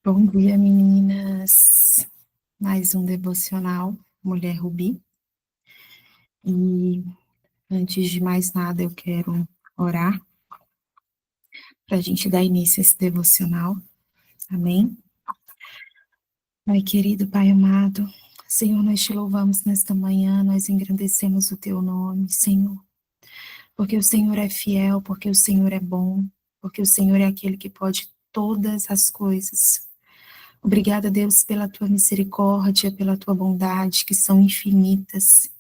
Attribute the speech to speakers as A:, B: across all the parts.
A: Bom dia, meninas. Mais um devocional Mulher Rubi. E antes de mais nada, eu quero orar para a gente dar início a esse devocional. Amém? Pai querido, Pai amado, Senhor, nós te louvamos nesta manhã, nós engrandecemos o teu nome, Senhor, porque o Senhor é fiel, porque o Senhor é bom, porque o Senhor é aquele que pode todas as coisas. Obrigada, Deus, pela tua misericórdia, pela tua bondade, que são infinitas.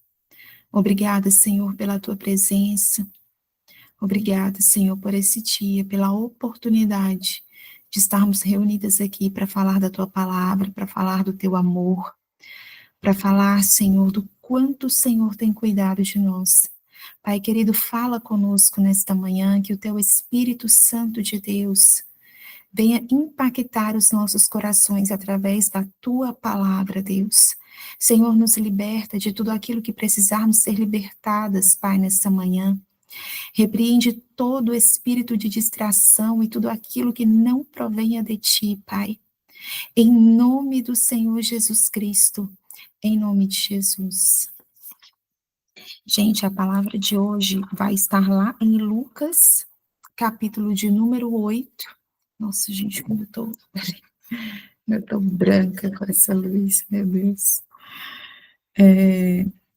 A: Obrigada, Senhor, pela tua presença. Obrigada, Senhor, por esse dia, pela oportunidade de estarmos reunidas aqui para falar da tua palavra, para falar do teu amor, para falar, Senhor, do quanto o Senhor tem cuidado de nós. Pai querido, fala conosco nesta manhã, que o teu Espírito Santo de Deus venha impactar os nossos corações através da tua palavra, Deus. Senhor, nos liberta de tudo aquilo que precisarmos ser libertadas, Pai, nesta manhã. Repreende todo espírito de distração e tudo aquilo que não provenha de ti, Pai. Em nome do Senhor Jesus Cristo. Em nome de Jesus. Gente, a palavra de hoje vai estar lá em Lucas, capítulo de número 8. Nossa, gente, eu tô branca com essa luz, meu Deus.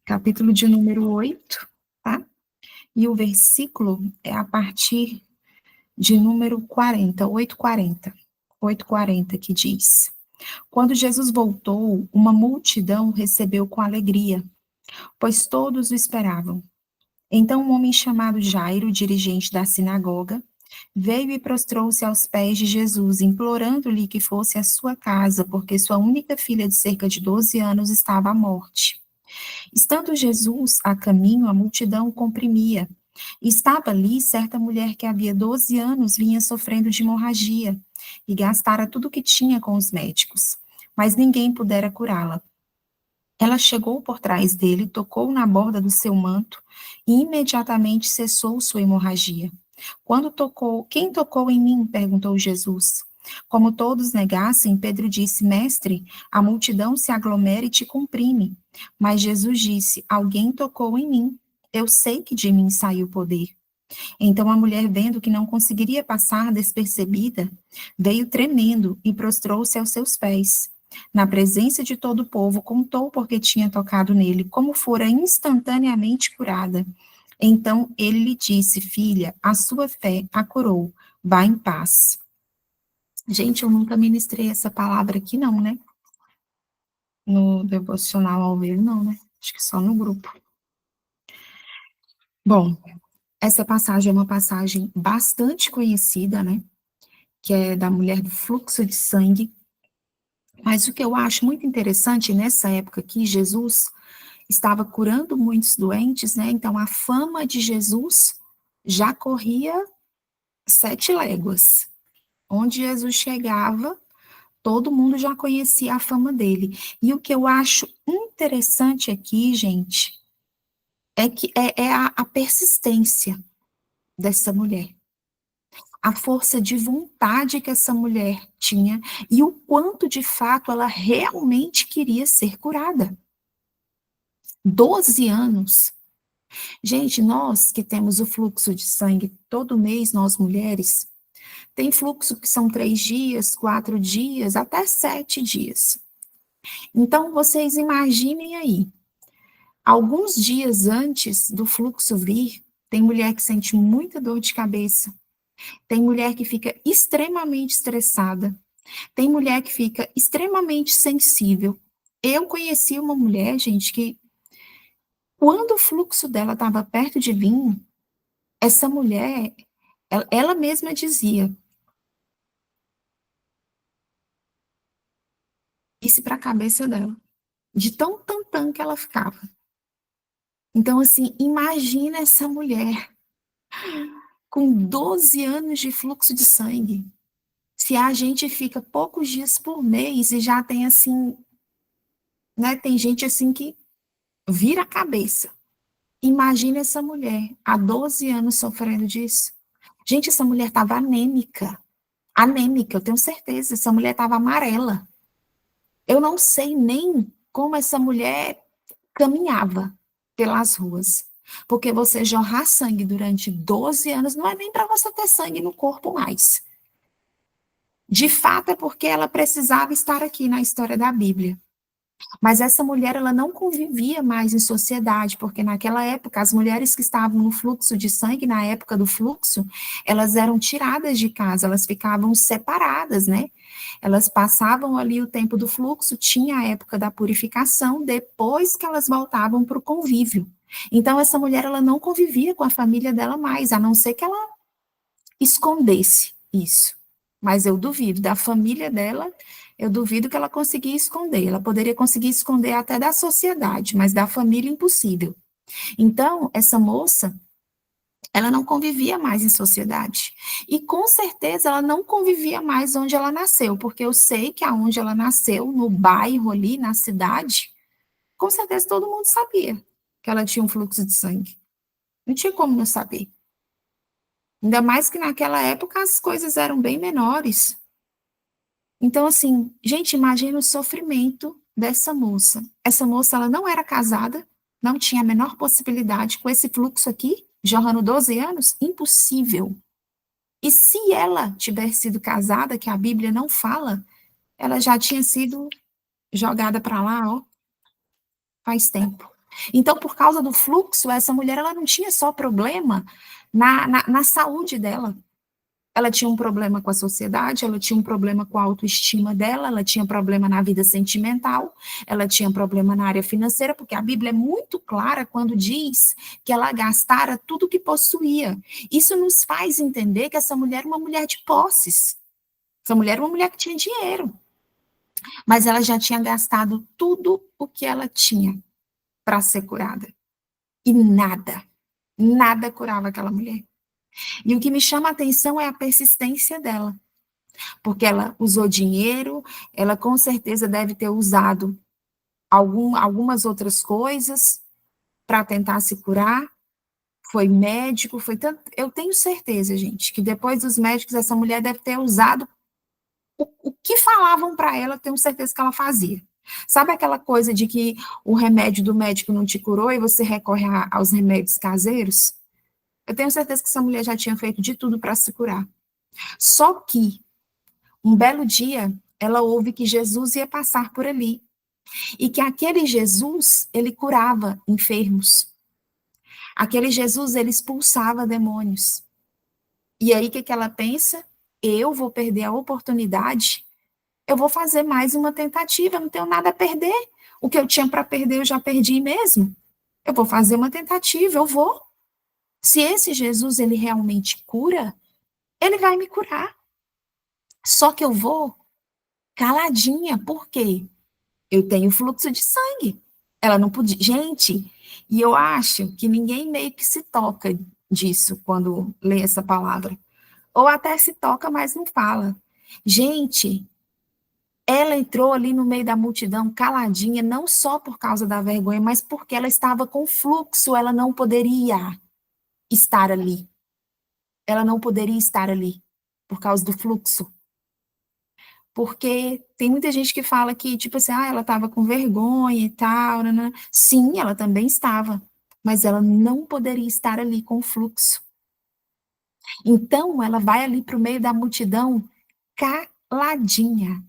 A: Capítulo de número 8, tá? E o versículo é a partir de número 40, 8:40. 8:40 que diz: Quando Jesus voltou, uma multidão recebeu com alegria, pois todos o esperavam. Então um homem chamado Jairo, dirigente da sinagoga, veio e prostrou-se aos pés de Jesus, implorando-lhe que fosse à sua casa, porque sua única filha de cerca de 12 anos estava à morte. Estando Jesus a caminho, a multidão o comprimia. Estava ali certa mulher que havia 12 anos vinha sofrendo de hemorragia e gastara tudo o que tinha com os médicos, mas ninguém pudera curá-la. Ela chegou por trás dele, tocou na borda do seu manto e imediatamente cessou sua hemorragia. Quem tocou em mim? Perguntou Jesus. Como todos negassem, Pedro disse: Mestre, a multidão se aglomera e te comprime. Mas Jesus disse: Alguém tocou em mim. Eu sei que de mim saiu o poder. Então a mulher, vendo que não conseguiria passar despercebida, veio tremendo e prostrou-se aos seus pés. Na presença de todo o povo, contou porque tinha tocado nele, como fora instantaneamente curada. Então ele lhe disse: Filha, a sua fé a curou. Vá em paz. Gente, eu nunca ministrei essa palavra aqui, não, né? No devocional ao vivo, não, né? Acho que só no grupo. Bom, essa passagem é uma passagem bastante conhecida, né? Que é da mulher do fluxo de sangue. Mas o que eu acho muito interessante nessa época aqui, Jesus estava curando muitos doentes, né? Então a fama de Jesus já corria 7 léguas. Onde Jesus chegava, todo mundo já conhecia a fama dele. E o que eu acho interessante aqui, gente, é que é a persistência dessa mulher. A força de vontade que essa mulher tinha e o quanto, de fato, ela realmente queria ser curada. 12 anos. Gente, nós que temos o fluxo de sangue todo mês, nós mulheres, tem fluxo que são 3 dias, 4 dias, até 7 dias. Então, vocês imaginem aí, alguns dias antes do fluxo vir, tem mulher que sente muita dor de cabeça, tem mulher que fica extremamente estressada, tem mulher que fica extremamente sensível. Eu conheci uma mulher, gente, que quando o fluxo dela estava perto de vir, essa mulher, ela mesma dizia, disse para a cabeça dela, de tão tantã que ela ficava. Então, assim, imagina essa mulher com 12 anos de fluxo de sangue. Se a gente fica poucos dias por mês e já tem assim, né? Tem gente assim que vira a cabeça. Imagina essa mulher há 12 anos sofrendo disso. Gente, essa mulher estava anêmica. Anêmica, eu tenho certeza, essa mulher estava amarela. Eu não sei nem como essa mulher caminhava pelas ruas. Porque você jorrar sangue durante 12 anos não é nem para você ter sangue no corpo mais. De fato, é porque ela precisava estar aqui na história da Bíblia. Mas essa mulher, ela não convivia mais em sociedade, porque naquela época, as mulheres que estavam no fluxo de sangue, na época do fluxo, elas eram tiradas de casa, elas ficavam separadas, né? Elas passavam ali o tempo do fluxo, tinha a época da purificação, depois que elas voltavam para o convívio. Então, essa mulher, ela não convivia com a família dela mais, a não ser que ela escondesse isso. Mas eu duvido, da família dela, eu duvido que ela conseguia esconder. Ela poderia conseguir esconder até da sociedade, mas da família, impossível. Então, essa moça, ela não convivia mais em sociedade. E com certeza ela não convivia mais onde ela nasceu, porque eu sei que aonde ela nasceu, no bairro ali, na cidade, com certeza todo mundo sabia que ela tinha um fluxo de sangue. Não tinha como não saber. Ainda mais que naquela época as coisas eram bem menores. Então, assim, gente, imagina o sofrimento dessa moça. Essa moça, ela não era casada, não tinha a menor possibilidade com esse fluxo aqui, jorrando 12 anos, impossível. E se ela tivesse sido casada, que a Bíblia não fala, ela já tinha sido jogada para lá, ó, faz tempo. Então, por causa do fluxo, essa mulher, ela não tinha só problema na saúde dela, ela tinha um problema com a sociedade, ela tinha um problema com a autoestima dela, ela tinha problema na vida sentimental, ela tinha problema na área financeira, porque a Bíblia é muito clara quando diz que ela gastara tudo que possuía. Isso nos faz entender que essa mulher era uma mulher de posses. Essa mulher era uma mulher que tinha dinheiro, mas ela já tinha gastado tudo o que ela tinha para ser curada. E nada curava aquela mulher. E o que me chama a atenção é a persistência dela. Porque ela usou dinheiro, ela com certeza deve ter usado algumas outras coisas para tentar se curar. Foi médico, foi tanto. Eu tenho certeza, gente, que depois dos médicos, essa mulher deve ter usado o que falavam para ela, tenho certeza que ela fazia. Sabe aquela coisa de que o remédio do médico não te curou e você recorre aos remédios caseiros? Eu tenho certeza que essa mulher já tinha feito de tudo para se curar. Só que um belo dia, ela ouve que Jesus ia passar por ali e que aquele Jesus, ele curava enfermos. Aquele Jesus, ele expulsava demônios. E aí, o que ela pensa? Eu vou perder a oportunidade, eu vou fazer mais uma tentativa, eu não tenho nada a perder. O que eu tinha para perder, eu já perdi mesmo. Eu vou fazer uma tentativa, eu vou. Se esse Jesus, ele realmente cura, ele vai me curar. Só que eu vou caladinha, por quê? Eu tenho fluxo de sangue. Ela não podia. Gente, e eu acho que ninguém meio que se toca disso quando lê essa palavra. Ou até se toca, mas não fala. Gente, ela entrou ali no meio da multidão caladinha, não só por causa da vergonha, mas porque ela estava com fluxo, ela não poderia estar ali. Ela não poderia estar ali por causa do fluxo. Porque tem muita gente que fala que, tipo assim, ela estava com vergonha e tal, né? Sim, ela também estava, mas ela não poderia estar ali com o fluxo. Então, ela vai ali para o meio da multidão caladinha.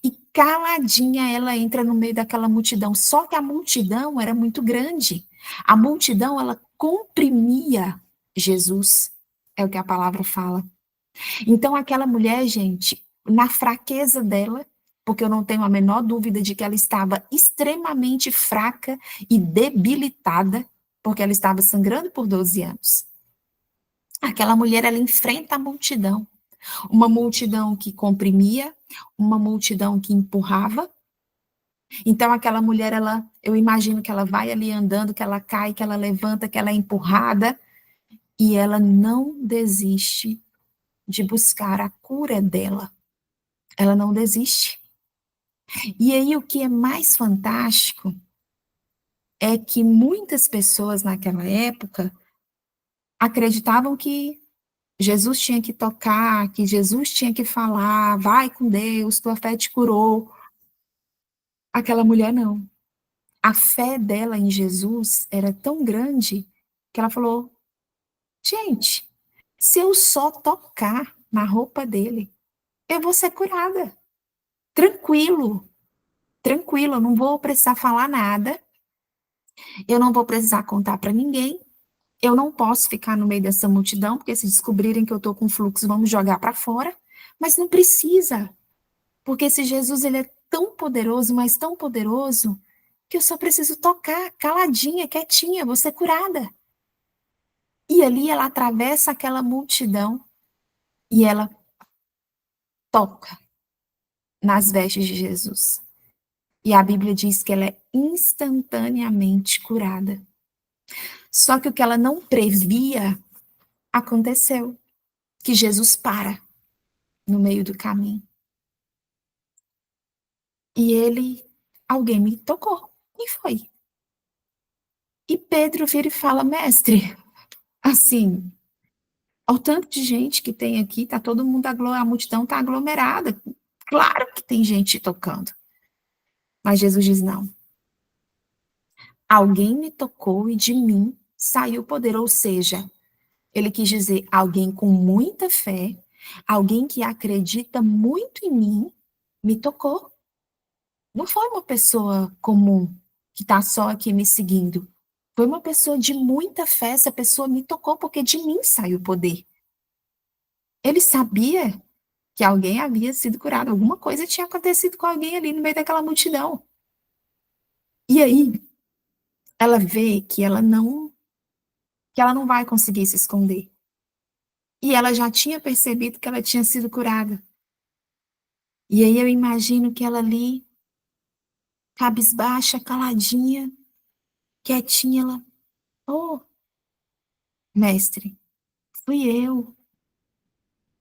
A: E caladinha ela entra no meio daquela multidão. Só que a multidão era muito grande. A multidão, ela comprimia Jesus. É o que a palavra fala. Então, aquela mulher, gente, na fraqueza dela, porque eu não tenho a menor dúvida de que ela estava extremamente fraca e debilitada, porque ela estava sangrando por 12 anos. Aquela mulher, ela enfrenta a multidão. Uma multidão que comprimia, uma multidão que empurrava. Então, aquela mulher, eu imagino que ela vai ali andando, que ela cai, que ela levanta, que ela é empurrada, e ela não desiste de buscar a cura dela. Ela não desiste. E aí o que é mais fantástico é que muitas pessoas naquela época acreditavam que Jesus tinha que tocar, que Jesus tinha que falar, vai com Deus, tua fé te curou. Aquela mulher não. A fé dela em Jesus era tão grande que ela falou: gente, se eu só tocar na roupa dele, eu vou ser curada. Tranquilo, tranquilo, eu não vou precisar falar nada, eu não vou precisar contar para ninguém, eu não posso ficar no meio dessa multidão, porque se descobrirem que eu tô com fluxo, vão me jogar para fora, mas não precisa, porque esse Jesus, ele é tão poderoso, mas tão poderoso, que eu só preciso tocar, caladinha, quietinha, vou ser curada. E ali ela atravessa aquela multidão e ela toca nas vestes de Jesus. E a Bíblia diz que ela é instantaneamente curada. Só que o que ela não previa aconteceu, que Jesus para no meio do caminho. E alguém me tocou, e foi. E Pedro vira e fala: mestre, assim, ao tanto de gente que tem aqui, tá todo mundo, a multidão tá aglomerada. Claro que tem gente tocando. Mas Jesus diz: não. Alguém me tocou e de mim saiu poder. Ou seja, ele quis dizer alguém com muita fé, alguém que acredita muito em mim, me tocou. Não foi uma pessoa comum que está só aqui me seguindo. Foi uma pessoa de muita fé. Essa pessoa me tocou porque de mim saiu o poder. Ele sabia que alguém havia sido curado, alguma coisa tinha acontecido com alguém ali no meio daquela multidão. E aí, ela vê que ela não vai conseguir se esconder. E ela já tinha percebido que ela tinha sido curada. E aí eu imagino que ela ali, cabisbaixa, caladinha, quietinha, ela, oh, mestre, fui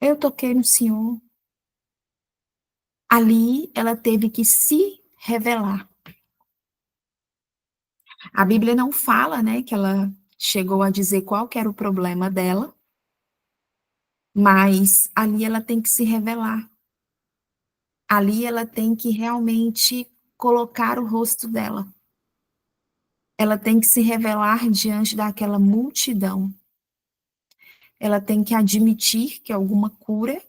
A: eu toquei no Senhor. Ali ela teve que se revelar. A Bíblia não fala, né, que ela chegou a dizer qual que era o problema dela, mas ali ela tem que se revelar. Ali ela tem que realmente colocar o rosto dela. Ela tem que se revelar diante daquela multidão. Ela tem que admitir que alguma cura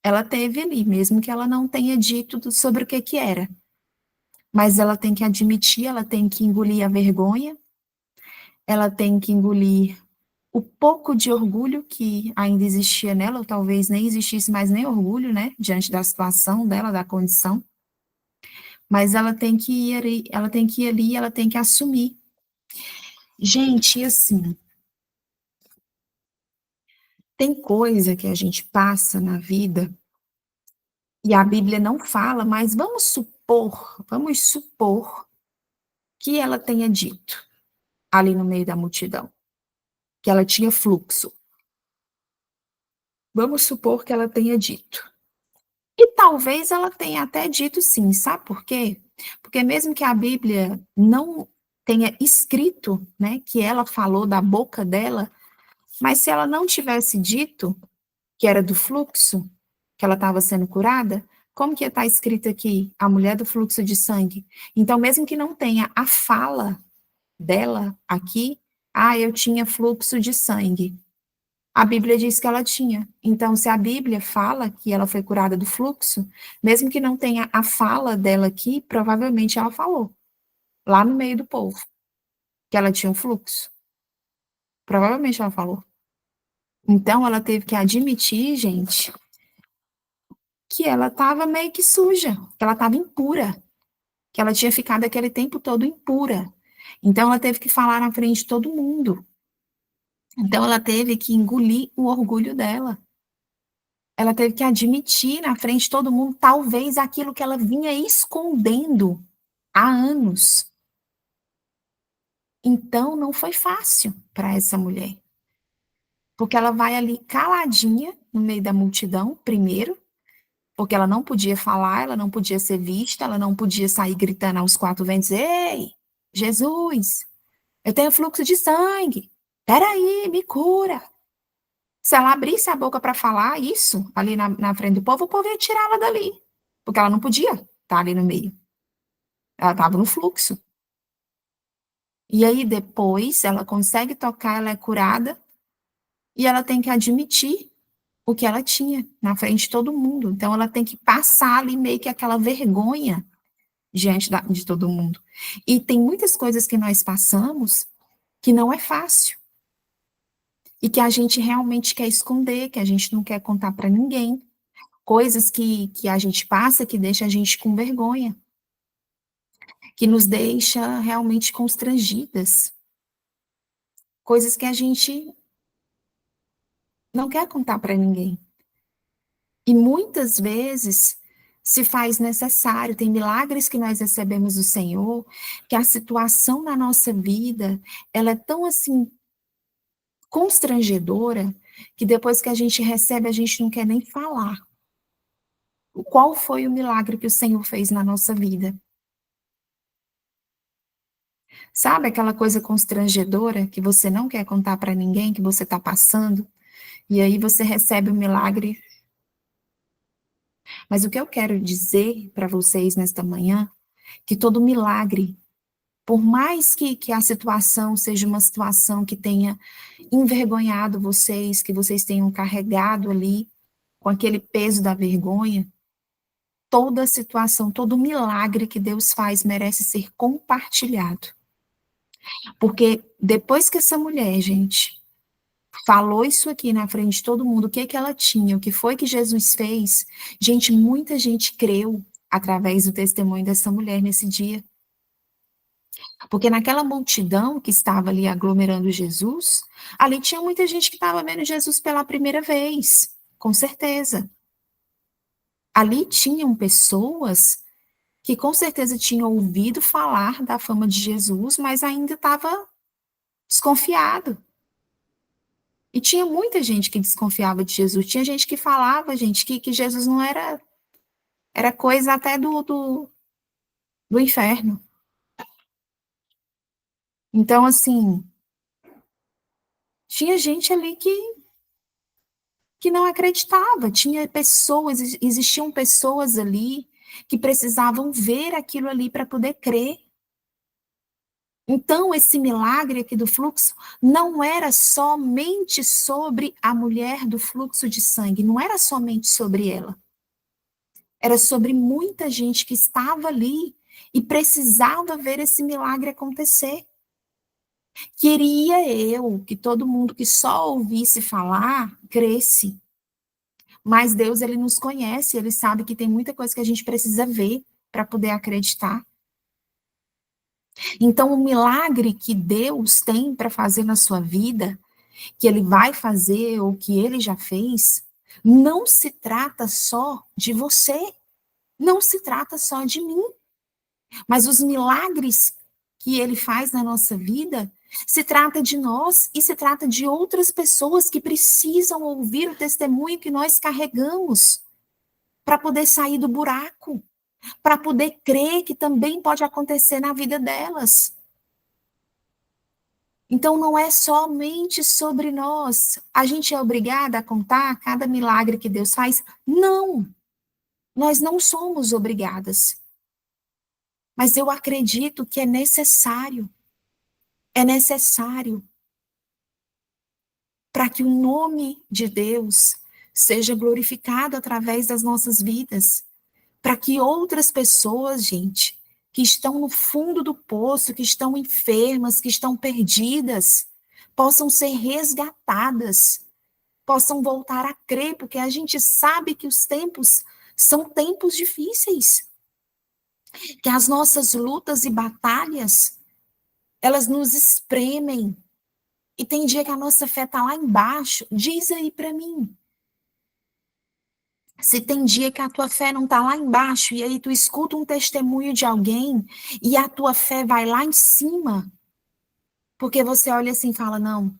A: ela teve ali, mesmo que ela não tenha dito sobre o que era. Mas ela tem que admitir, ela tem que engolir a vergonha, ela tem que engolir o pouco de orgulho que ainda existia nela, ou talvez nem existisse mais nem orgulho, né, diante da situação dela, da condição. Mas ela tem que ir ali, ela tem que ir ali, ela tem que assumir. Gente, assim, tem coisa que a gente passa na vida e a Bíblia não fala, mas vamos supor que ela tenha dito ali no meio da multidão, que ela tinha fluxo. Vamos supor que ela tenha dito. E talvez ela tenha até dito sim, sabe por quê? Porque mesmo que a Bíblia não tenha escrito, né, que ela falou da boca dela, mas se ela não tivesse dito que era do fluxo, que ela estava sendo curada, como que está escrito aqui? A mulher do fluxo de sangue. Então, mesmo que não tenha a fala dela aqui, eu tinha fluxo de sangue. A Bíblia diz que ela tinha. Então, se a Bíblia fala que ela foi curada do fluxo, mesmo que não tenha a fala dela aqui, provavelmente ela falou, lá no meio do povo, que ela tinha um fluxo. Provavelmente ela falou. Então, ela teve que admitir, gente, que ela estava meio que suja, que ela estava impura, que ela tinha ficado aquele tempo todo impura. Então, ela teve que falar na frente de todo mundo. Então, ela teve que engolir o orgulho dela. Ela teve que admitir na frente de todo mundo, talvez, aquilo que ela vinha escondendo há anos. Então, não foi fácil para essa mulher. Porque ela vai ali caladinha, no meio da multidão, primeiro, porque ela não podia falar, ela não podia ser vista, ela não podia sair gritando aos quatro ventos: ei, Jesus, eu tenho fluxo de sangue, peraí, me cura. Se ela abrisse a boca para falar isso ali na frente do povo, o povo ia tirar ela dali, porque ela não podia estar ali no meio. Ela estava no fluxo. E aí depois ela consegue tocar, ela é curada e ela tem que admitir o que ela tinha na frente de todo mundo. Então ela tem que passar ali meio que aquela vergonha diante de todo mundo. E tem muitas coisas que nós passamos que não é fácil e que a gente realmente quer esconder, que a gente não quer contar para ninguém. Coisas que a gente passa que deixa a gente com vergonha, que nos deixa realmente constrangidas. Coisas que a gente não quer contar para ninguém. E muitas vezes se faz necessário, tem milagres que nós recebemos do Senhor, que a situação na nossa vida, ela é tão assim constrangedora, que depois que a gente recebe, a gente não quer nem falar. Qual foi o milagre que o Senhor fez na nossa vida? Sabe aquela coisa constrangedora que você não quer contar para ninguém, que você está passando, e aí você recebe o milagre. Mas o que eu quero dizer para vocês nesta manhã, que todo milagre, por mais que a situação seja uma situação que tenha envergonhado vocês, que vocês tenham carregado ali com aquele peso da vergonha, toda situação, todo milagre que Deus faz merece ser compartilhado. Porque depois que essa mulher, gente, falou isso aqui na frente de todo mundo, o que que ela tinha, o que foi que Jesus fez, gente, muita gente creu através do testemunho dessa mulher nesse dia. Porque naquela multidão que estava ali aglomerando Jesus, ali tinha muita gente que estava vendo Jesus pela primeira vez, com certeza. Ali tinham pessoas que com certeza tinham ouvido falar da fama de Jesus, mas ainda estava desconfiado. E tinha muita gente que desconfiava de Jesus. Tinha gente que falava, gente, que Jesus não era, era coisa até do inferno. Então, assim, tinha gente ali que não acreditava. Tinha pessoas, existiam pessoas ali que precisavam ver aquilo ali para poder crer. Então, esse milagre aqui do fluxo não era somente sobre a mulher do fluxo de sangue, não era somente sobre ela. Era sobre muita gente que estava ali e precisava ver esse milagre acontecer. Queria eu que todo mundo que só ouvisse falar cresce. Mas Deus, ele nos conhece, ele sabe que tem muita coisa que a gente precisa ver para poder acreditar. Então, o milagre que Deus tem para fazer na sua vida, que ele vai fazer ou que ele já fez, não se trata só de você, não se trata só de mim, mas os milagres que ele faz na nossa vida se trata de nós e se trata de outras pessoas que precisam ouvir o testemunho que nós carregamos para poder sair do buraco, para poder crer que também pode acontecer na vida delas. Então, não é somente sobre nós. A gente é obrigada a contar cada milagre que Deus faz? Não, nós não somos obrigadas. Mas eu acredito que é necessário. É necessário para que o nome de Deus seja glorificado através das nossas vidas. Para que outras pessoas, gente, que estão no fundo do poço, que estão enfermas, que estão perdidas, possam ser resgatadas, possam voltar a crer, porque a gente sabe que os tempos são tempos difíceis, que as nossas lutas e batalhas, elas nos espremem, e tem dia que a nossa fé está lá embaixo. Diz aí para mim, se tem dia que a tua fé não está lá embaixo, e aí tu escuta um testemunho de alguém, e a tua fé vai lá em cima, porque você olha assim e fala, não,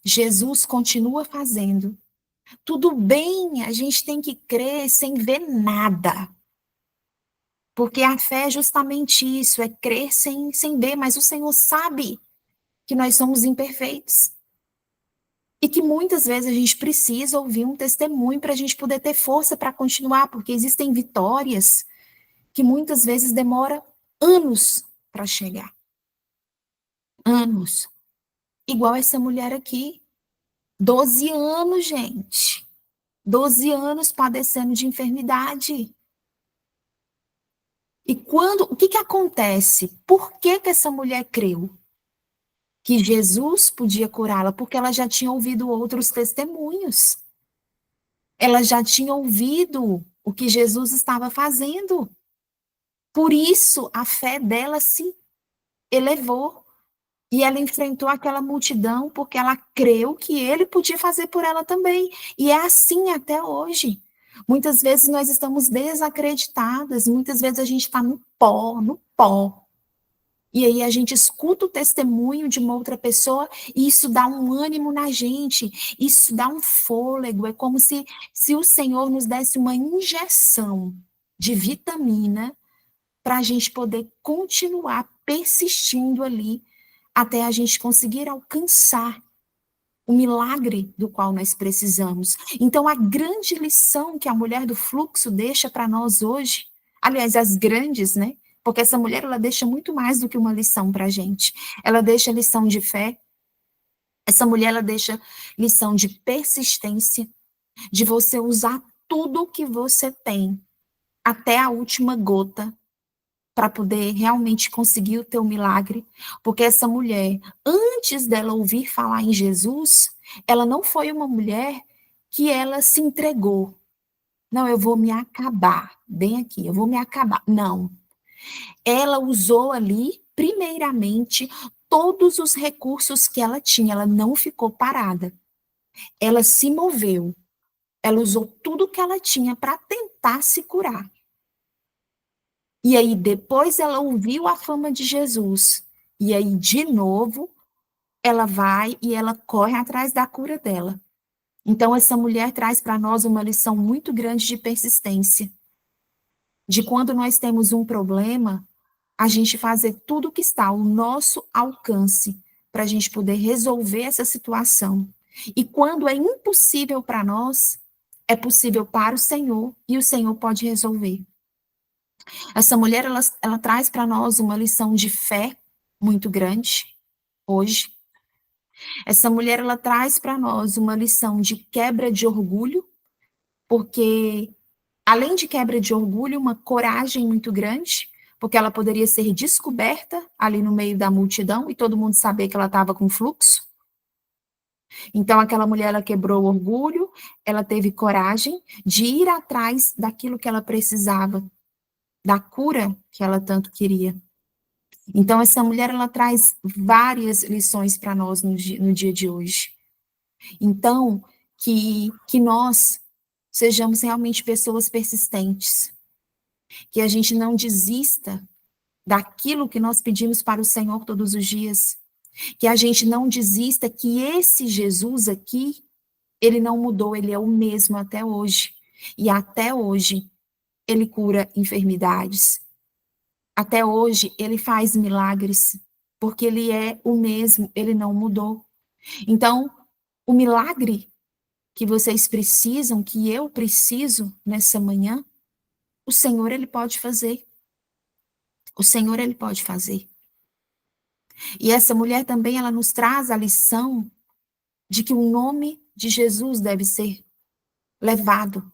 A: Jesus continua fazendo. Tudo bem, a gente tem que crer sem ver nada. Porque a fé é justamente isso, é crer sem ver, mas o Senhor sabe que nós somos imperfeitos. E que muitas vezes a gente precisa ouvir um testemunho para a gente poder ter força para continuar, porque existem vitórias que muitas vezes demora anos para chegar. Anos. Igual essa mulher aqui. 12 anos, gente. 12 anos padecendo de enfermidade. E o que acontece? Por que essa mulher creu que Jesus podia curá-la? Porque ela já tinha ouvido outros testemunhos. Ela já tinha ouvido o que Jesus estava fazendo. Por isso, a fé dela se elevou. E ela enfrentou aquela multidão porque ela creu que ele podia fazer por ela também. E é assim até hoje. Muitas vezes nós estamos desacreditadas, muitas vezes a gente está no pó, no pó. E aí a gente escuta o testemunho de uma outra pessoa e isso dá um ânimo na gente, isso dá um fôlego. É como se o Senhor nos desse uma injeção de vitamina para a gente poder continuar persistindo ali até a gente conseguir alcançar o milagre do qual nós precisamos. Então, a grande lição que a mulher do fluxo deixa para nós hoje, aliás, as grandes, né? Porque essa mulher, ela deixa muito mais do que uma lição para a gente. Ela deixa lição de fé, essa mulher, ela deixa lição de persistência, de você usar tudo que você tem, até a última gota, para poder realmente conseguir o teu milagre, porque essa mulher, antes dela ouvir falar em Jesus, ela não foi uma mulher que ela se entregou. Não, eu vou me acabar, bem aqui, eu vou me acabar. Não. Ela usou ali, primeiramente, todos os recursos que ela tinha, ela não ficou parada. Ela se moveu, ela usou tudo que ela tinha para tentar se curar. E aí, depois ela ouviu a fama de Jesus. E aí, de novo, ela vai e ela corre atrás da cura dela. Então, essa mulher traz para nós uma lição muito grande de persistência. De quando nós temos um problema, a gente fazer tudo o que está ao nosso alcance para a gente poder resolver essa situação. E quando é impossível para nós, é possível para o Senhor e o Senhor pode resolver. Essa mulher, ela traz para nós uma lição de fé muito grande hoje. Essa mulher, ela traz para nós uma lição de quebra de orgulho, porque, além de quebra de orgulho, uma coragem muito grande, porque ela poderia ser descoberta ali no meio da multidão e todo mundo saber que ela estava com fluxo. Então, aquela mulher, ela quebrou o orgulho, ela teve coragem de ir atrás daquilo que ela precisava, da cura que ela tanto queria. Então, essa mulher, ela traz várias lições para nós no dia de hoje. Então, que nós sejamos realmente pessoas persistentes, que a gente não desista daquilo que nós pedimos para o Senhor todos os dias, que a gente não desista que esse Jesus aqui, ele não mudou, ele é o mesmo até hoje. E até hoje, ele cura enfermidades. Até hoje, ele faz milagres, porque ele é o mesmo, ele não mudou. Então, o milagre que vocês precisam, que eu preciso nessa manhã, o Senhor, ele pode fazer. O Senhor, ele pode fazer. E essa mulher também, ela nos traz a lição de que o nome de Jesus deve ser levado.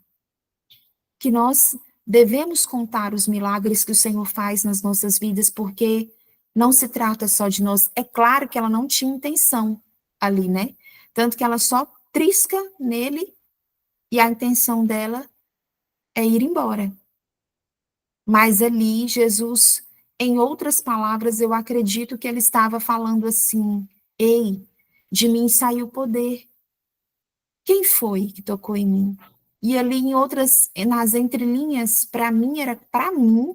A: Que nós devemos contar os milagres que o Senhor faz nas nossas vidas, porque não se trata só de nós. É claro que ela não tinha intenção ali, né? Tanto que ela só trisca nele e a intenção dela é ir embora. Mas ali, Jesus, em outras palavras, eu acredito que ele estava falando assim: ei, de mim saiu poder. Quem foi que tocou em mim? E ali em outras, nas entrelinhas, para mim, era para mim,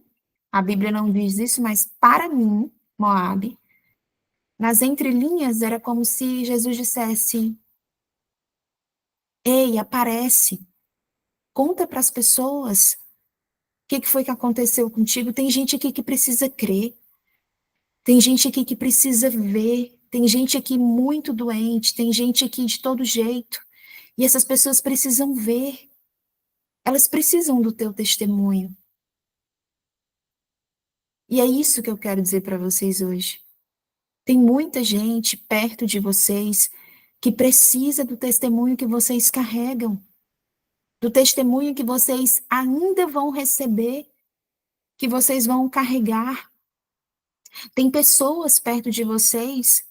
A: a Bíblia não diz isso, mas para mim, Moabe, nas entrelinhas era como se Jesus dissesse: ei, aparece, conta para as pessoas o que foi que aconteceu contigo. Tem gente aqui que precisa crer. Tem gente aqui que precisa ver, Tem gente aqui muito doente, tem gente aqui de todo jeito. E essas pessoas precisam ver. Elas precisam do teu testemunho. E é isso que eu quero dizer para vocês hoje. Tem muita gente perto de vocês que precisa do testemunho que vocês carregam, do testemunho que vocês ainda vão receber, que vocês vão carregar. Tem pessoas perto de vocês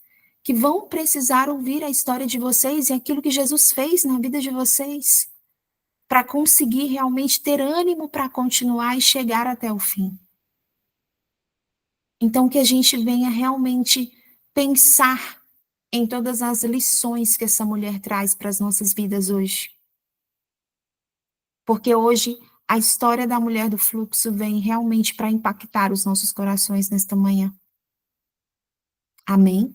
A: que vão precisar ouvir a história de vocês e aquilo que Jesus fez na vida de vocês, para conseguir realmente ter ânimo para continuar e chegar até o fim. Então, que a gente venha realmente pensar em todas as lições que essa mulher traz para as nossas vidas hoje. Porque hoje a história da mulher do fluxo vem realmente para impactar os nossos corações nesta manhã. Amém?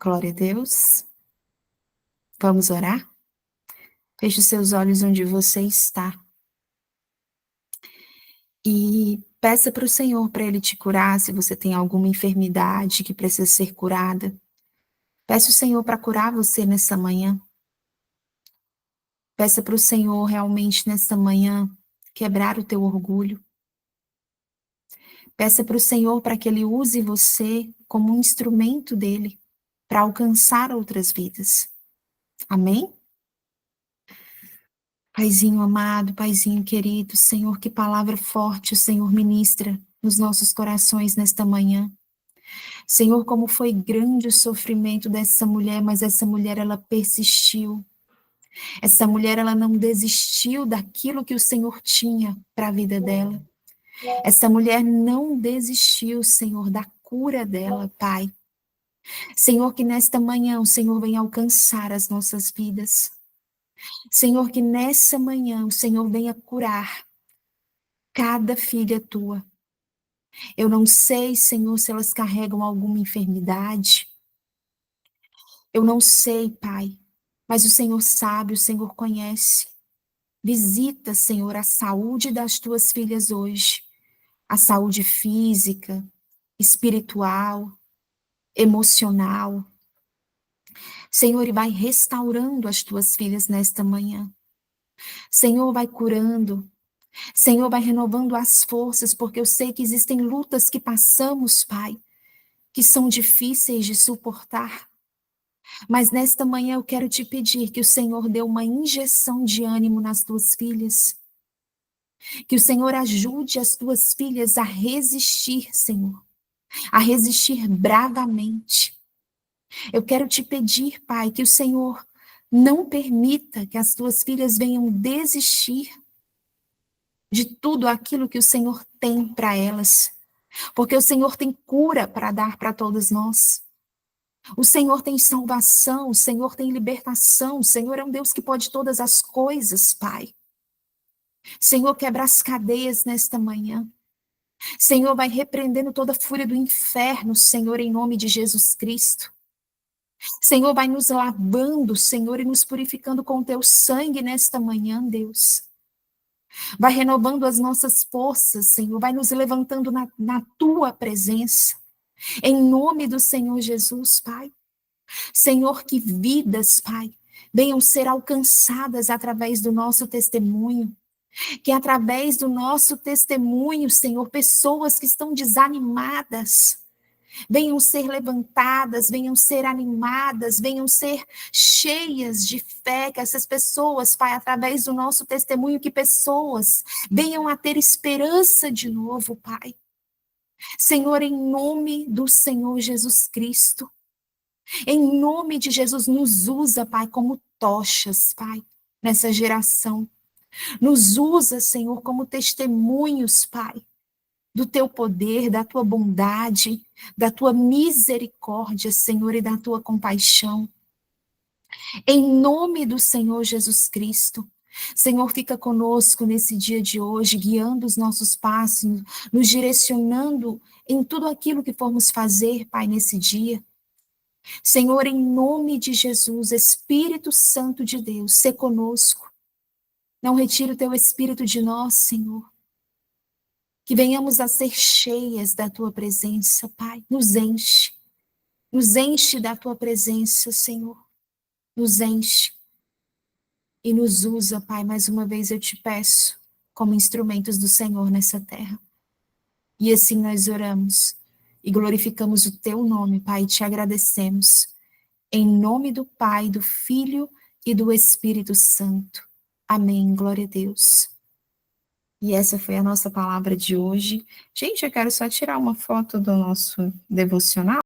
A: Glória a Deus. Vamos orar? Feche os seus olhos onde você está. E peça para o Senhor para Ele te curar, se você tem alguma enfermidade que precisa ser curada. Peça o Senhor para curar você nessa manhã. Peça para o Senhor realmente nessa manhã quebrar o teu orgulho. Peça para o Senhor para que Ele use você como um instrumento dEle para alcançar outras vidas. Amém? Paizinho amado, Paizinho querido, Senhor, que palavra forte o Senhor ministra nos nossos corações nesta manhã. Senhor, como foi grande o sofrimento dessa mulher, mas essa mulher, ela persistiu. Essa mulher, ela não desistiu daquilo que o Senhor tinha para a vida dela. Essa mulher não desistiu, Senhor, da cura dela, Pai. Senhor, que nesta manhã o Senhor venha alcançar as nossas vidas. Senhor, que nessa manhã o Senhor venha curar cada filha tua. Eu não sei, Senhor, se elas carregam alguma enfermidade. Eu não sei, Pai, mas o Senhor sabe, o Senhor conhece. Visita, Senhor, a saúde das tuas filhas hoje. A saúde física, espiritual, emocional. Senhor, e vai restaurando as tuas filhas nesta manhã. Senhor, vai curando. Senhor, vai renovando as forças, porque eu sei que existem lutas que passamos, Pai, que são difíceis de suportar. Mas nesta manhã eu quero te pedir que o Senhor dê uma injeção de ânimo nas tuas filhas. Que o Senhor ajude as tuas filhas a resistir, Senhor. A resistir bravamente. Eu quero te pedir, Pai, que o Senhor não permita que as tuas filhas venham desistir de tudo aquilo que o Senhor tem para elas. Porque o Senhor tem cura para dar para todos nós. O Senhor tem salvação, o Senhor tem libertação, o Senhor é um Deus que pode todas as coisas, Pai. Senhor, quebra as cadeias nesta manhã. Senhor, vai repreendendo toda a fúria do inferno, Senhor, em nome de Jesus Cristo. Senhor, vai nos lavando, Senhor, e nos purificando com o teu sangue nesta manhã, Deus. Vai renovando as nossas forças, Senhor, vai nos levantando na tua presença. Em nome do Senhor Jesus, Pai. Senhor, que vidas, Pai, venham ser alcançadas através do nosso testemunho. Que através do nosso testemunho, Senhor, pessoas que estão desanimadas, venham ser levantadas, venham ser animadas, venham ser cheias de fé, que essas pessoas, Pai, através do nosso testemunho, que pessoas venham a ter esperança de novo, Pai. Senhor, em nome do Senhor Jesus Cristo, em nome de Jesus, nos usa, Pai, como tochas, Pai, nessa geração. Nos usa, Senhor, como testemunhos, Pai, do teu poder, da tua bondade, da tua misericórdia, Senhor, e da tua compaixão. Em nome do Senhor Jesus Cristo. Senhor, fica conosco nesse dia de hoje, guiando os nossos passos, nos direcionando em tudo aquilo que formos fazer, Pai, nesse dia. Senhor, em nome de Jesus, Espírito Santo de Deus, sê conosco. Não retire o teu Espírito de nós, Senhor. Que venhamos a ser cheias da tua presença, Pai. Nos enche. Nos enche da tua presença, Senhor. Nos enche e nos usa, Pai. Mais uma vez eu te peço, como instrumentos do Senhor nessa terra. E assim nós oramos e glorificamos o teu nome, Pai, e te agradecemos. Em nome do Pai, do Filho e do Espírito Santo. Amém. Glória a Deus. E essa foi a nossa palavra de hoje. Gente, eu quero só tirar uma foto do nosso devocional.